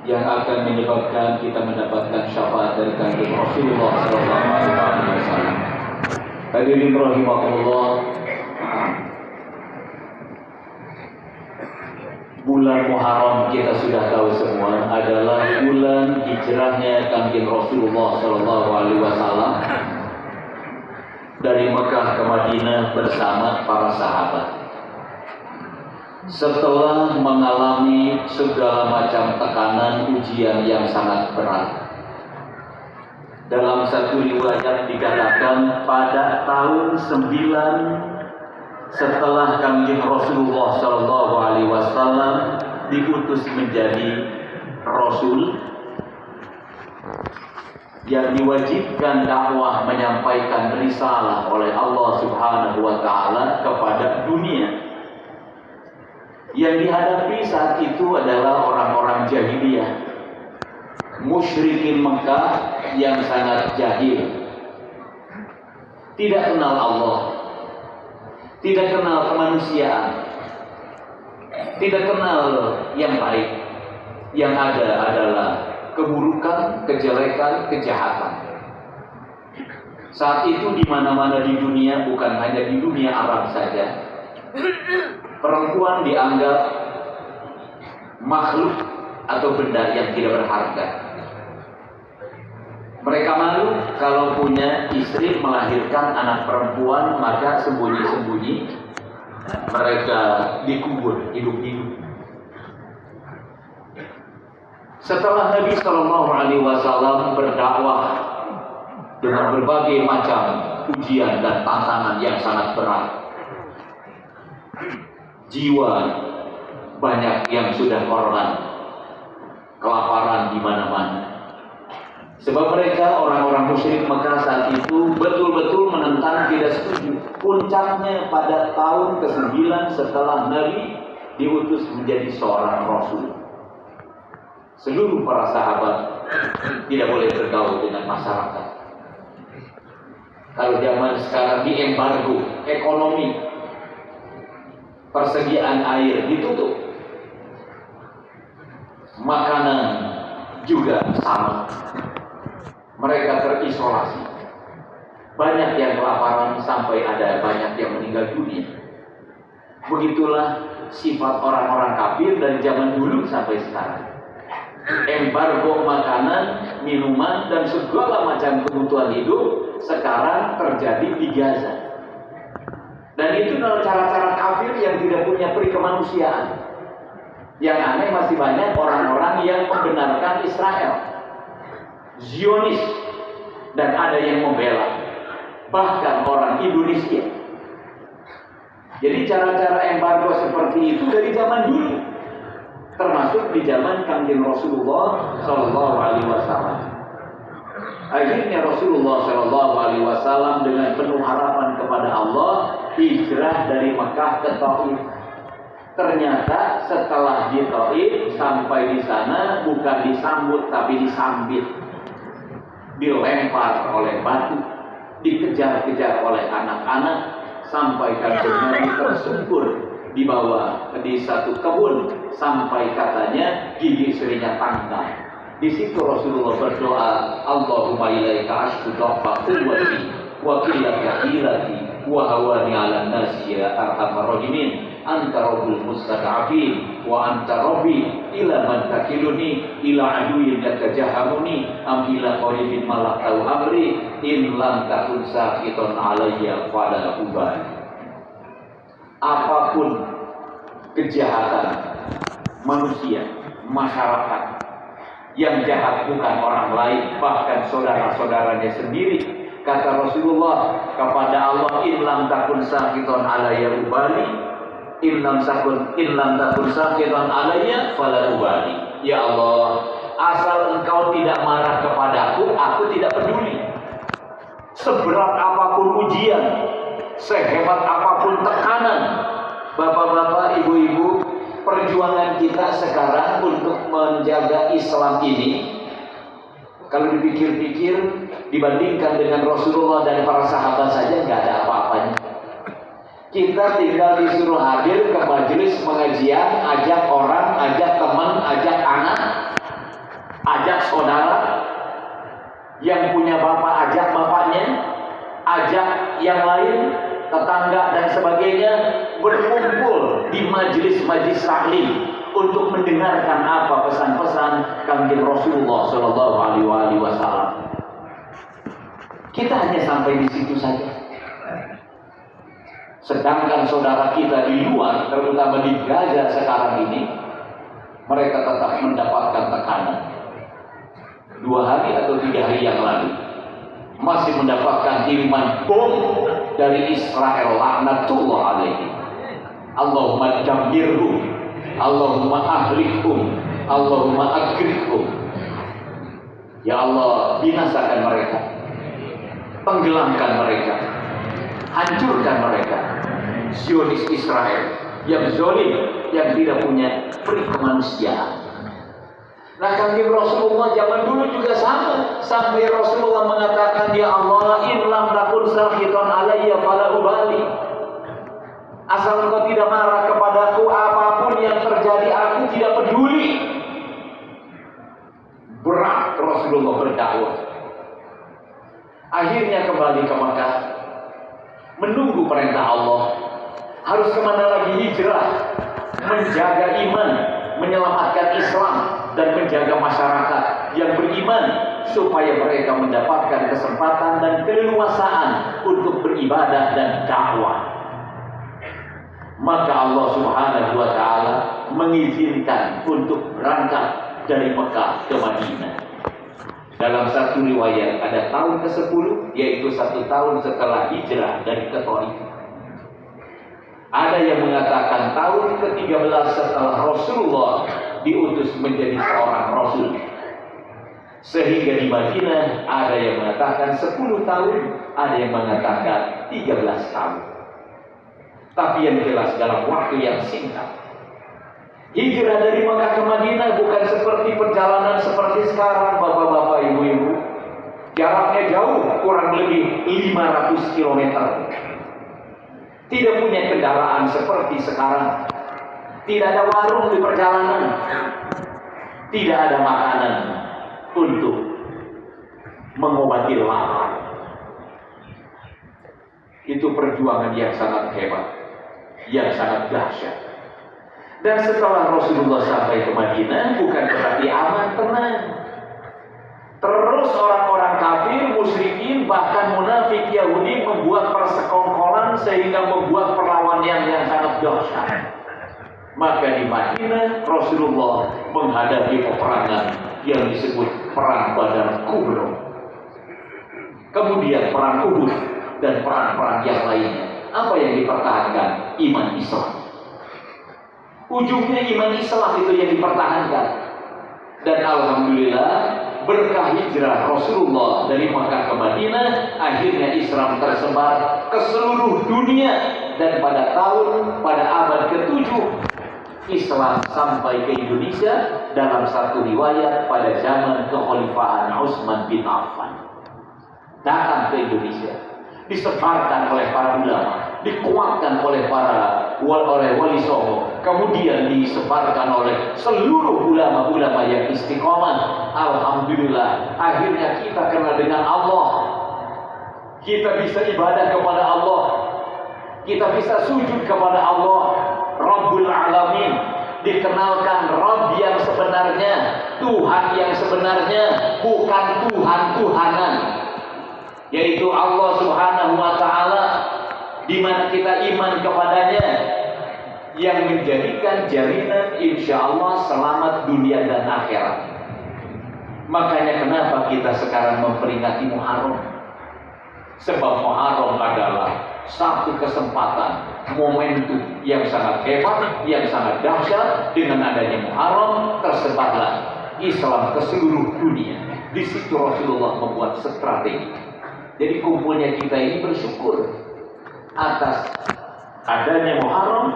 yang akan menyebabkan kita mendapatkan syafaat dari kanjeng Rasulullah SAW. Hadirin rahimahullah, bulan Muharram kita sudah tahu semua adalah bulan hijrahnya kanjeng Rasulullah SAW dari Mekah ke Madinah bersama para sahabat. Setelah mengalami segala macam tekanan ujian yang sangat berat, dalam satu riwayat dikatakan pada tahun 9 setelah kanjeng Rasulullah SAW diutus menjadi Rasul yang diwajibkan dakwah menyampaikan risalah oleh Allah Subhanahu wa Ta'ala kepada dunia. Yang dihadapi saat itu adalah orang-orang jahiliyah, musyrikin Mekah yang sangat jahil, tidak kenal Allah, tidak kenal kemanusiaan, tidak kenal yang baik. Yang ada adalah keburukan, kejelekan, kejahatan. Saat itu di mana-mana di dunia, bukan hanya di dunia Arab saja, perempuan dianggap makhluk atau benda yang tidak berharga. Mereka malu kalau punya istri melahirkan anak perempuan, maka sembunyi-sembunyi mereka dikubur hidup-hidup. Setelah Nabi SAW berdakwah dengan berbagai macam ujian dan tantangan yang sangat berat, jiwa banyak yang sudah korban, kelaparan di mana-mana. Sebab mereka orang-orang musyrik Mekah saat itu betul-betul menentang, tidak setuju. Puncaknya pada tahun ke-9 setelah Nabi diutus menjadi seorang Rasul. Seluruh para sahabat tidak boleh bergaul dengan masyarakat. Kalau zaman sekarang diembargo ekonomi, persediaan air ditutup, makanan juga sama. Mereka terisolasi, banyak yang kelaparan sampai ada banyak yang meninggal dunia. Begitulah sifat orang-orang kafir dari zaman dulu sampai sekarang. Embargo makanan, minuman, dan segala macam kebutuhan hidup sekarang terjadi di Gaza. Dan itu adalah cara-cara kafir yang tidak punya peri kemanusiaan. Yang aneh masih banyak orang-orang yang membenarkan Israel, Zionis, dan ada yang membela, bahkan orang Indonesia. Jadi cara-cara embargo seperti itu dari zaman dulu, termasuk di zaman kanjeng Rasulullah SAW. Akhirnya Rasulullah SAW dengan penuh harapan kepada Allah hijrah dari Mekah ke Taif. Ternyata setelah di Taif, sampai di sana bukan disambut tapi disambit, dilempar oleh batu, dikejar-kejar oleh anak-anak, sampai kanjeng Nabi tersungkur di bawah di satu kebun sampai katanya gigi istrinya tanggal. Di situ Rasulullah berdoa, Allahumma ilaika ashku dha'fa quwwati wa qillata hilati wa hawani 'alan nasi ya arhamar rahimin, anta rabbul mustad'afin wa anta rabbi ila man takiluni ila aduwwin yatajahamuni am ila qaribin malakau amri in lam takun saqitan alayya fala ubali. Apapun kejahatan manusia, masyarakat, yang jahat bukan orang lain, bahkan saudara-saudaranya sendiri, kata Rasulullah kepada Allah, in lam takun saqitan alayya ubali, in lam takun saqitan alayya fala ubali. Ya Allah, asal engkau tidak marah kepadaku, aku tidak peduli. Seberat apapun ujian, sehebat apapun tekanan, bapak-bapak, ibu-ibu, perjuangan kita sekarang untuk menjaga Islam ini, kalau dipikir-pikir, dibandingkan dengan Rasulullah dan para sahabat saja nggak ada apa-apanya. Kita tinggal disuruh hadir ke majelis pengajian, ajak orang, ajak saudara, yang punya bapak ajak bapaknya, ajak yang lain, tetangga dan sebagainya, berkumpul di majelis-majelis taklim untuk mendengarkan apa pesan-pesan kanjeng Rasulullah Shallallahu Alaihi Wasallam. Kita hanya sampai di situ saja. Sedangkan saudara kita di luar, terutama di Gaza sekarang ini, mereka tetap mendapatkan tekanan. 2 hari atau 3 hari yang lalu masih mendapatkan kiriman bom dari Israel, laknatullah alaihi. Allahumma damirhum, Allahumma ahlikhum, Allahumma agrikhum. Ya Allah, binasakan mereka, tenggelamkan mereka, hancurkan mereka. Zionis Israel yang zalim, yang tidak punya peri kemanusiaan. Nah, kanjeng Rasulullah zaman dulu juga sama, sampai Rasulullah mengatakan, ya Allah, in lam takun sakhitan alayya fala ubali. Asal engkau tidak marah kepadaku, apapun yang terjadi aku tidak peduli. Berat Rasulullah berdakwah. Akhirnya kembali ke Mekah, menunggu perintah Allah. Harus kemana lagi hijrah, menjaga iman, menyelamatkan Islam, dan menjaga masyarakat yang beriman supaya mereka mendapatkan kesempatan dan keleluasaan untuk beribadah dan dakwah. Maka Allah Subhanahu wa Ta'ala mengizinkan untuk berangkat dari Mekah ke Madinah. Dalam satu riwayat ada tahun ke-10, yaitu 1 tahun setelah hijrah dari Taif. Ada yang mengatakan tahun ke-13 setelah Rasulullah diutus menjadi seorang Rasul. Sehingga di Madinah ada yang mengatakan 10 tahun, ada yang mengatakan 13 tahun. Tapi yang jelas dalam waktu yang singkat. Hijrah dari Mekah ke Madinah bukan seperti perjalanan seperti sekarang, bapak-bapak, ibu-ibu. Jaraknya jauh, kurang lebih 500 km. Tidak punya kendaraan seperti sekarang. Tidak ada warung di perjalanan. Tidak ada makanan untuk mengobati lapar. Itu perjuangan yang sangat hebat, yang sangat dahsyat. Dan setelah Rasulullah sampai ke Madinah, bukan berarti aman, tenang. Terus orang-orang kafir, musyrikin, bahkan munafik Yahudi membuat persekongkolan sehingga membuat perlawanan yang sangat dahsyat. Maka di Madinah Rasulullah menghadapi peperangan yang disebut perang Badar Kubra. Kemudian perang Uhud dan perang-perang yang lainnya. Apa yang dipertahankan? Iman Islam. Ujungnya iman Islam itu yang dipertahankan. Dan alhamdulillah berkah hijrah Rasulullah dari Makkah ke Madinah, akhirnya Islam tersebar ke seluruh dunia. Dan pada abad ke-7 Islam sampai ke Indonesia dalam satu riwayat pada zaman kekhalifahan Utsman bin Affan. Datang ke Indonesia, disebarkan oleh para ulama, dikuatkan oleh wali songo, kemudian disebarkan oleh seluruh ulama-ulama yang istiqomah. Alhamdulillah, akhirnya kita kenal dengan Allah. Kita bisa ibadah kepada Allah. Kita bisa sujud kepada Allah. Rabbul Alamin, dikenalkan Rabb yang sebenarnya, Tuhan yang sebenarnya, bukan Tuhan-Tuhanan, yaitu Allah Subhanahu wa Ta'ala, di mana kita iman kepadanya, yang menjadikan jaminan insya Allah selamat dunia dan akhirat. Makanya kenapa kita sekarang memperingati Muharram? Sebab Muharram adalah satu kesempatan, momentum yang sangat hebat, yang sangat dahsyat. Dengan adanya Muharram tersebarlah Islam ke seluruh dunia. Di situ Rasulullah membuat strategi. Jadi kumpulnya kita ini bersyukur atas adanya Muharram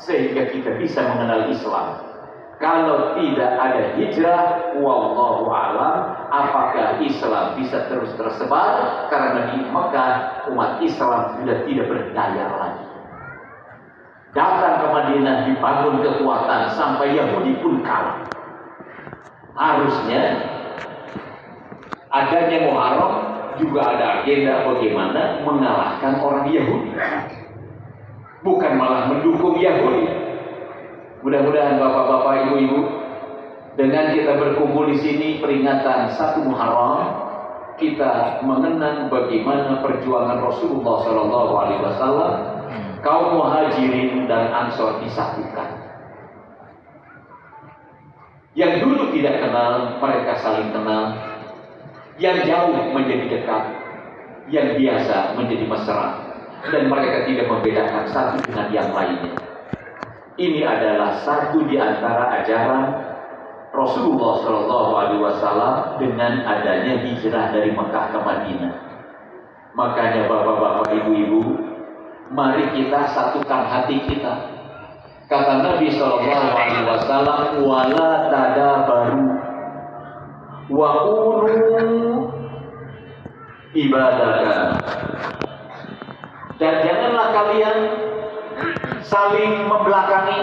sehingga kita bisa mengenal Islam. Kalau tidak ada hijrah, wallahu alam, apakah Islam bisa terus tersebar? Karena di Mekah umat Islam sudah tidak berdaya lagi. Datang ke Madinah dibangun kekuatan sampai Yahudi pun kalah. Harusnya Adanya Muharram juga ada agenda bagaimana mengalahkan orang Yahudi, bukan malah mendukung Yahudi. Mudah-mudahan bapak-bapak, ibu-ibu, dengan kita berkumpul di sini peringatan 1 Muharram, kita mengenang bagaimana perjuangan Rasulullah SAW, kaum Muhajirin dan Ansor disatukan. Yang dulu tidak kenal, mereka saling kenal. Yang jauh menjadi dekat, yang biasa menjadi mesra, dan mereka tidak membedakan satu dengan yang lainnya. Ini adalah satu di antara ajaran Rasulullah SAW dengan adanya hijrah dari Mekah ke Madinah. Makanya bapak-bapak, ibu-ibu, mari kita satukan hati kita. Kata Nabi SAW, wala tadabaru wa ulu ibadakan. Dan janganlah kalian saling membelakangi,